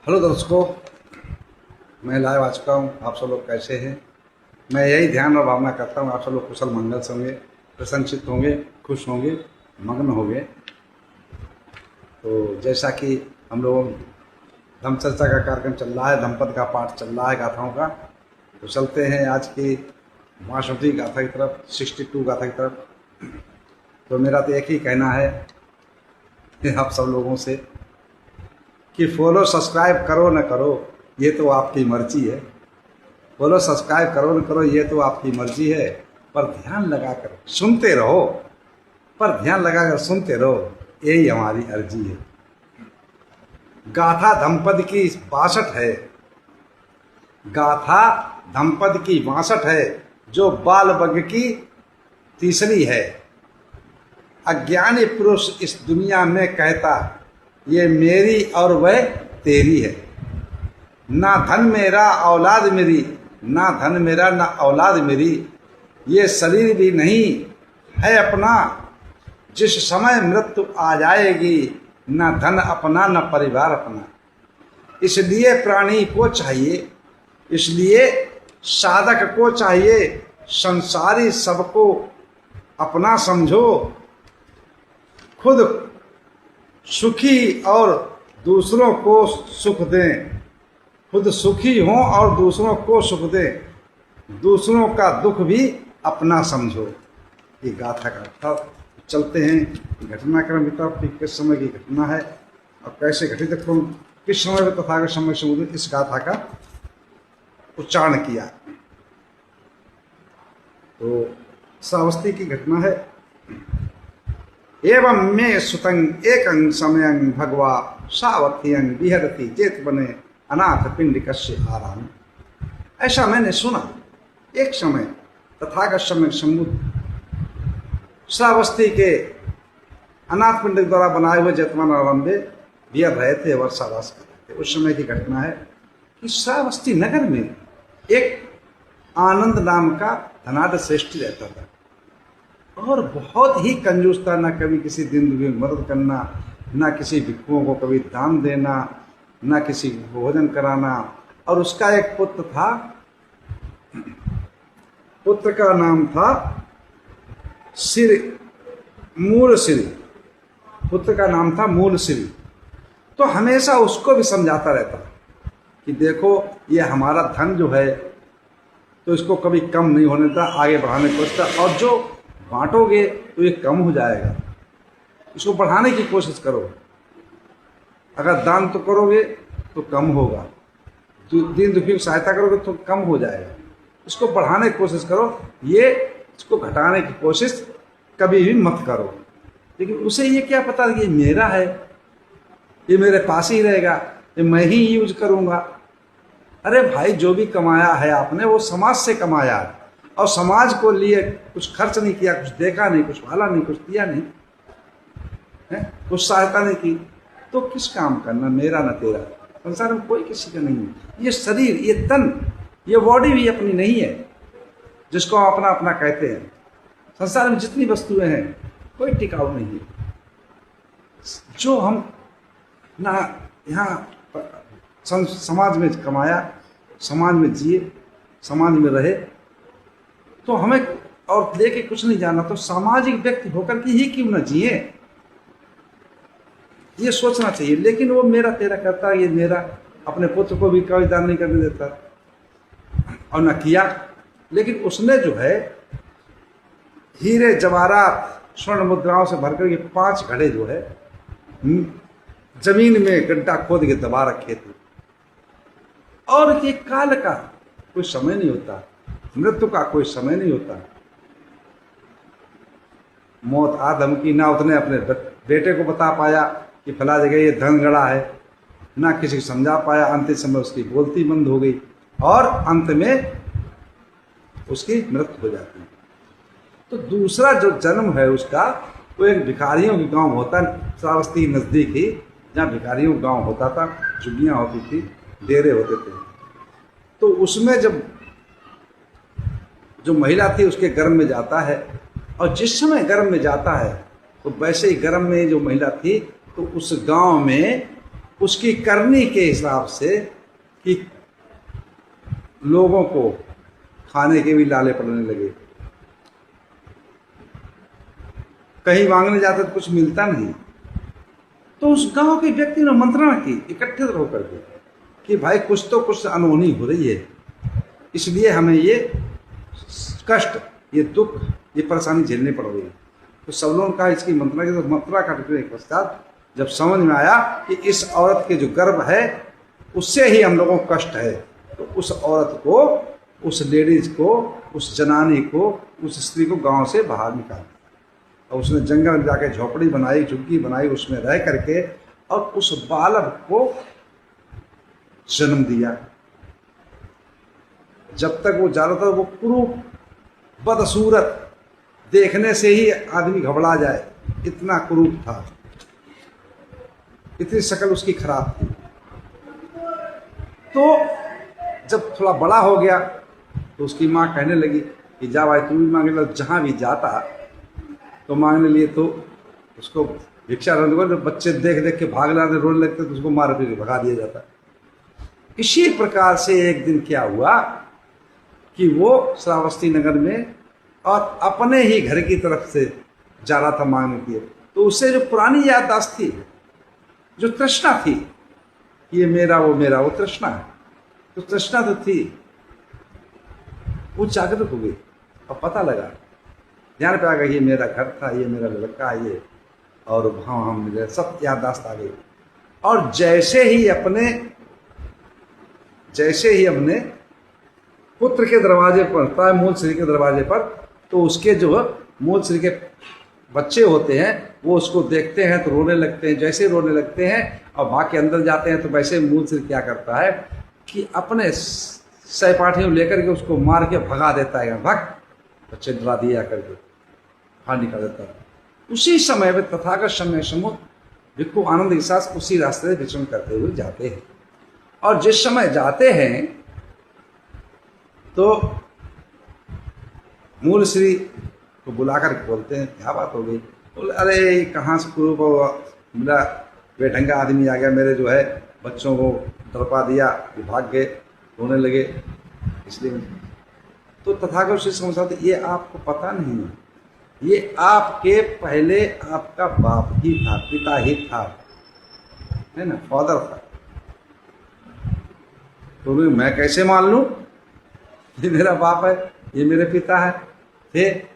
Hello दर्शकों, मैं live आ चुका हूँ। आप सब लोग कैसे हैं? मैं यही ध्यान और भावना करता हूँ आप सब लोग कुशल मंगल से होंगे, प्रसन्नचित्त होंगे, खुश होंगे, मग्न होंगे। तो जैसा कि हम लोग धम्म चर्चा का कार्यक्रम चल रहा है, धम्मपद का पाठ चल रहा है गाथाओं का, तो चलते हैं आज की वासुदेव गाथा की तरफ, 62 गाथा की तरफ। तो मेरा तो एक ही कहना है आप सब लोगों से कि फॉलो सब्सक्राइब करो न करो ये तो आपकी मर्जी है। फॉलो सब्सक्राइब करो न करो ये तो आपकी मर्जी है, पर ध्यान लगाकर सुनते रहो, यही हमारी अर्जी है। गाथा धम्मपद की 62 है, गाथा धम्मपद की 62 है, जो बाल बग की तीसरी है। अज्ञानी पुरुष इस दुनिया में कहता ये मेरी और वह तेरी है। ना धन मेरा औलाद मेरी, ना धन मेरा ना औलाद मेरी, ये शरीर भी नहीं है अपना, जिस समय मृत्यु आ जाएगी, ना धन अपना ना परिवार अपना। इसलिए प्राणी को चाहिए, इसलिए साधक को चाहिए, संसारी सबको अपना समझो, खुद सुखी और दूसरों को सुख दें, खुद सुखी हों और दूसरों को सुख दें, दूसरों का दुख भी अपना समझो। ये गाथा का अर्थ। चलते हैं घटनाक्रम की तरफ कि किस समय की घटना है और कैसे घटित किस समय में तथागत समय समुद्र इस गाथा का उच्चारण किया। तो श्रावस्ती की घटना है। एवं में सुतंग एकं समयं भगवा सावथियं विहरति चेत बने अनाथ पिंड कश्य आराम। ऐसा मैंने सुना एक समय तथागत समय समुद्र श्रावस्ती के अनाथ पिंड द्वारा बनाए हुए जतमान आराम में विहर रहे थे, वर्षावास कर रहे थे। उस समय की घटना है कि श्रावस्ती नगर में एक आनंद नाम का धनाढ़ श्रेष्ठी रहता था और बहुत ही कंजूस था। ना कभी किसी दिन दुखी की मदद करना, ना किसी भिक्षुओं को कभी दान देना, ना किसी को भोजन कराना। और उसका एक पुत्र था, पुत्र का नाम था मूलश्री, पुत्र का नाम था मूलश्री। तो हमेशा उसको भी समझाता रहता कि देखो ये हमारा धन जो है तो इसको कभी कम नहीं होने देता, आगे बढ़ाने की कोशिश, और जो बांटोगे तो ये कम हो जाएगा, इसको बढ़ाने की कोशिश करो। अगर दान तो करोगे तो कम होगा, दीन दुखी की सहायता करोगे तो कम हो जाएगा, इसको बढ़ाने की कोशिश करो, ये इसको घटाने की कोशिश कभी भी मत करो। लेकिन उसे ये क्या पता कि ये मेरा है, ये मेरे पास ही रहेगा, ये मैं ही यूज करूँगा। अरे भाई, जो भी कमाया है आपने वो समाज से कमाया है और समाज को लिए कुछ खर्च नहीं किया, कुछ देखा नहीं, कुछ भाला नहीं, कुछ दिया नहीं है, कुछ सहायता नहीं की, तो किस काम करना, मेरा न तेरा। संसार में कोई किसी का नहीं है। ये शरीर, ये तन, ये बॉडी भी अपनी नहीं है जिसको हम अपना अपना कहते हैं। संसार में जितनी वस्तुएं हैं कोई टिकाऊ नहीं है। जो हम ना यहाँ समाज में कमाया, समाज में जिए, समाज में रहे, तो हमें और लेके कुछ नहीं जाना, तो सामाजिक व्यक्ति होकर के ही क्यों न जिए, ये सोचना चाहिए। लेकिन वो मेरा तेरा करता है, ये मेरा, अपने पुत्र को भी कभी दान नहीं करने देता और न किया। लेकिन उसने जो है हीरे जवाहरात स्वर्ण मुद्राओं से भरकर के 5 घड़े जो है जमीन में गड्ढा खोद के दबा रखे थे। और ये काल का कोई समय नहीं होता, मृत्यु का कोई समय नहीं होता। मौत आ धमकी, ना उसने अपने बेटे को बता पाया कि फला जगह ये धन गड़ा है, ना किसी को समझा पाया। अंतिम समय उसकी बोलती बंद हो गई और अंत में उसकी मृत्यु हो जाती है। तो दूसरा जो जन्म है उसका, वो एक भिखारियों के गांव होता, श्रावस्ती नजदीक ही, जहाँ भिखारियों का गांव होता था, झुग्गियाँ होती थी, डेरे होते थे। तो उसमें जब जो महिला थी उसके गर्भ में जाता है, और जिस समय गर्भ में जाता है तो वैसे ही गर्भ में जो महिला थी तो उस गांव में उसकी करनी के हिसाब से कि लोगों को खाने के भी लाले पड़ने लगे। कहीं मांगने जाते तो कुछ मिलता नहीं, तो उस गांव के व्यक्ति ने मंत्रणा की इकट्ठे होकर के कि भाई कुछ तो कुछ अनहोनी हो रही है, इसलिए हमें ये कष्ट, ये दुख, ये परेशानी झेलनी पड़ रही है। तो सब लोगों का इसकी मंत्रणा की, तो मंत्रणा करने के पश्चात जब समझ में आया कि इस औरत के जो गर्भ है उससे ही हम लोगों को कष्ट है, तो उस औरत को, उस लेडीज को, उस जनानी को, उस स्त्री को गांव से बाहर निकाल, और उसने जंगल में जाके झोपड़ी बनाई, झुग्गी बनाई, उसमें रह करके और उस बालक को जन्म दिया। जब तक वो जाता था वो कुरूप बदसूरत, देखने से ही आदमी घबरा जाए, इतना कुरूप था, इतनी शक्ल उसकी खराब थी। तो जब थोड़ा बड़ा हो गया तो उसकी माँ कहने लगी कि जा भाई तू भी मांगने लगा, जहाँ भी जाता तो मांगने लिए तो उसको भिक्षा रखने को, बच्चे देख देख के भाग लाते, रोने लगते तो उसको मार पीट के भगा दिया जाता। इसी प्रकार से एक दिन क्या हुआ कि वो श्रावस्ती नगर में और अपने ही घर की तरफ से जा रहा था मांगने के लिए, तो उससे जो पुरानी याददाश्त थी, जो तृष्णा थी, ये मेरा वो मेरा, वो तृष्णा है, तो तृष्णा तो थी, वो जागरूक हो गई और पता लगा, ध्यान पे आ गया, ये मेरा घर था, ये मेरा लड़का, ये, और वहाँ हम मिले, सब याददाश्त आ गई। और जैसे ही हमने पुत्र के दरवाजे पर, मूल श्री के दरवाजे पर, तो उसके जो मूल श्री के बच्चे होते हैं वो उसको देखते हैं तो रोने लगते हैं। जैसे रोने लगते हैं और भाग के अंदर जाते हैं, तो वैसे मूल श्री क्या करता है कि अपने सहपाठियों लेकर के उसको मार के भगा देता है, भग, बच्चे डरा दिया करके बाहर निकाल देता है। उसी समय में तथागत समय समूह भिक्खु आनंद के साथ उसी रास्ते से विचरण करते हुए जाते हैं। और जिस समय जाते हैं तो मूल श्री को बुलाकर बोलते हैं, क्या बात हो गई? बोले, अरे कहाँ से मेरा बेढंगा आदमी आ गया, मेरे जो है बच्चों को तड़पा दिया, ये भाग गए, रोने लगे, इसलिए। तो तथागत श्री समझाते, ये आपको पता नहीं है, ये आपके पहले आपका बाप ही था, पिता ही था, है ना, फादर था। तो मैं कैसे मान लूं ये मेरा बाप है, ये मेरे पिता है, थे,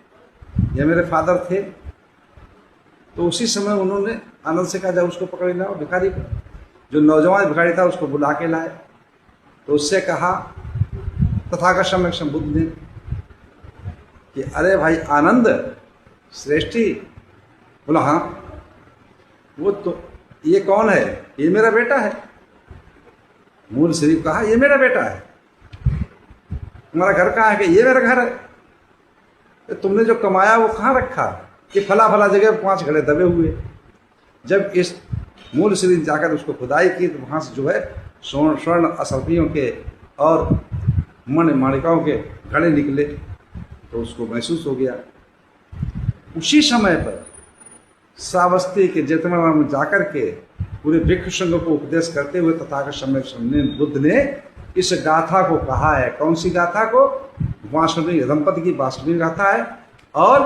ये मेरे फादर थे? तो उसी समय उन्होंने आनंद से कहा, जब उसको पकड़ लाओ भिखारी को, जो नौजवान भिखारी था उसको बुला के लाए। तो उससे कहा तथागत सम्यक संबुद्ध ने कि अरे भाई आनंद श्रेष्ठी। बोला हाँ। वो तो ये कौन है? ये मेरा बेटा है। मूल श्री कहा, ये मेरा बेटा है। तुम्हारा घर कहाँ है? कि ये मेरा घर है। तो तुमने जो कमाया वो कहाँ रखा? कि फला फला जगह 5 घड़े दबे हुए। जब इस मूल श्री जाकर उसको खुदाई की तो वहाँ से जो है स्वर्ण असरफियों के और मन माणिकाओं के घड़े निकले। तो उसको महसूस हो गया। उसी समय पर श्रावस्ती के जेतवना में जाकर के पूरे भिक्षु संघ को उपदेश करते हुए तथागत सम्यक बुद्ध ने इस गाथा को कहा है। कौन सी गाथा को? वासुदेव दंपति की वासुदेव गाथा है और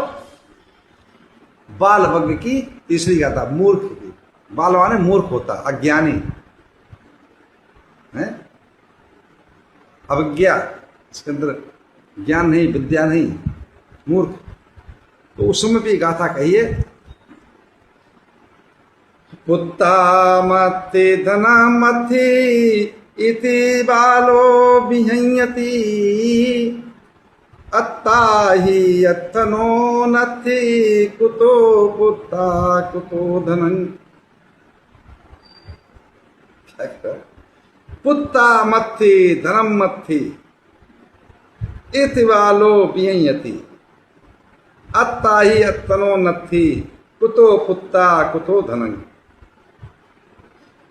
बाल वग्र की तीसरी गाथा मूर्ख की। बाल माने मूर्ख होता, अज्ञानी है, अवज्ञा, इसके अंदर ज्ञान नहीं, विद्या नहीं, मूर्ख। तो उस समय भी गाथा कहिए, पुत्ता मत्ते धना मथि इति बालो विहंयति अत्ता ही अत्थनो नथि कुतो पुत्ता कुतो धनं। पुत्ता मत्थि धनम मत्थि इति बालो विहंयति अत्ता ही अत्थनो नथि कुतो पुत्ता कुतो धनं।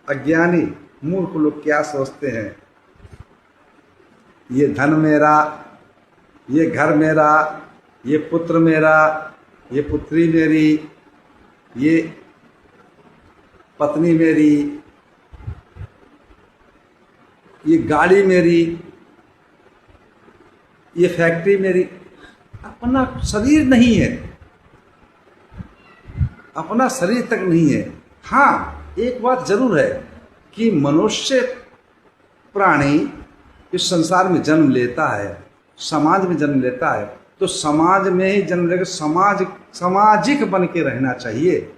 अज्ञानी मूर्ख लोग क्या सोचते हैं? ये धन मेरा, ये घर मेरा, ये पुत्र मेरा, ये पुत्री मेरी, ये पत्नी मेरी, ये गाड़ी मेरी, ये फैक्ट्री मेरी, अपना शरीर नहीं है, अपना शरीर तक नहीं है। हाँ, एक बात जरूर है कि मनुष्य प्राणी इस संसार में जन्म लेता है, समाज में जन्म लेता है, तो समाज में ही जन्म लेकर सामाजिक बन के रहना चाहिए।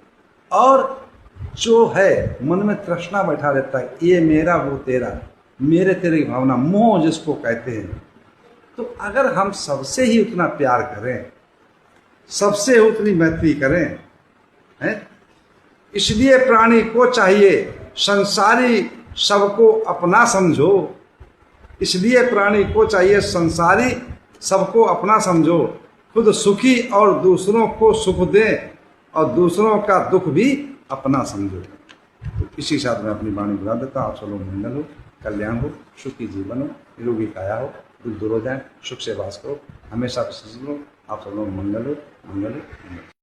और जो है मन में तृष्णा बैठा रहता है, ये मेरा वो तेरा, मेरे तेरे की भावना, मोह जिसको कहते हैं, तो अगर हम सबसे ही उतना प्यार करें, सबसे उतनी मैत्री करें, है, इसलिए प्राणी को चाहिए संसारी सबको अपना समझो, इसलिए प्राणी को चाहिए संसारी सबको अपना समझो, खुद सुखी और दूसरों को सुख दे और दूसरों का दुख भी अपना समझो। तो इसी के साथ मैं अपनी वाणी बुला देता हूँ। आप सब लोग मंगल हो, कल्याण हो, सुखी जीवन हो, निरोगी काया हो, दुख दूर हो जाए, सुख से वास करो, हमेशा प्रसन्न हो। आप सब लोग मंगल हो, मंगल हो, मंगल।